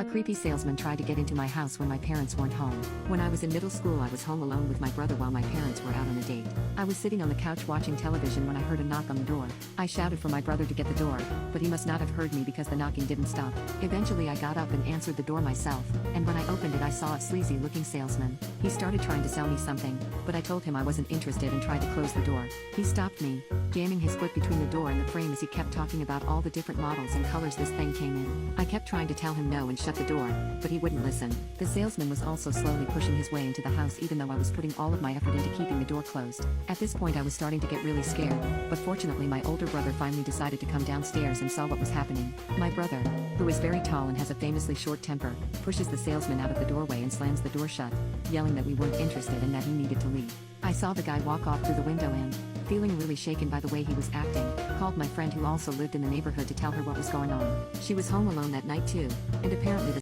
A creepy salesman tried to get into my house when my parents weren't home. When I was in middle school, I was home alone with my brother while my parents were out on a date. I was sitting on the couch watching television when I heard a knock on the door. I shouted for my brother to get the door, but he must not have heard me because the knocking didn't stop. Eventually I got up and answered the door myself, and when I opened it I saw a sleazy-looking salesman. He started trying to sell me something, but I told him I wasn't interested and tried to close the door. He stopped me, jamming his foot between the door and the frame as he kept talking about all the different models and colors this thing came in. I kept trying to tell him no and shut the door, but he wouldn't listen. The salesman was also slowly pushing his way into the house even though I was putting all of my effort into keeping the door closed. At this point I was starting to get really scared, but fortunately my older brother finally decided to come downstairs and saw what was happening. My brother, who is very tall and has a famously short temper, pushes the salesman out of the doorway and slams the door shut, yelling that we weren't interested and that he needed to leave. I saw the guy walk off through the window and, feeling really shaken by the way he was acting, called my friend who also lived in the neighborhood to tell her what was going on. She was home alone that night too, and apparently the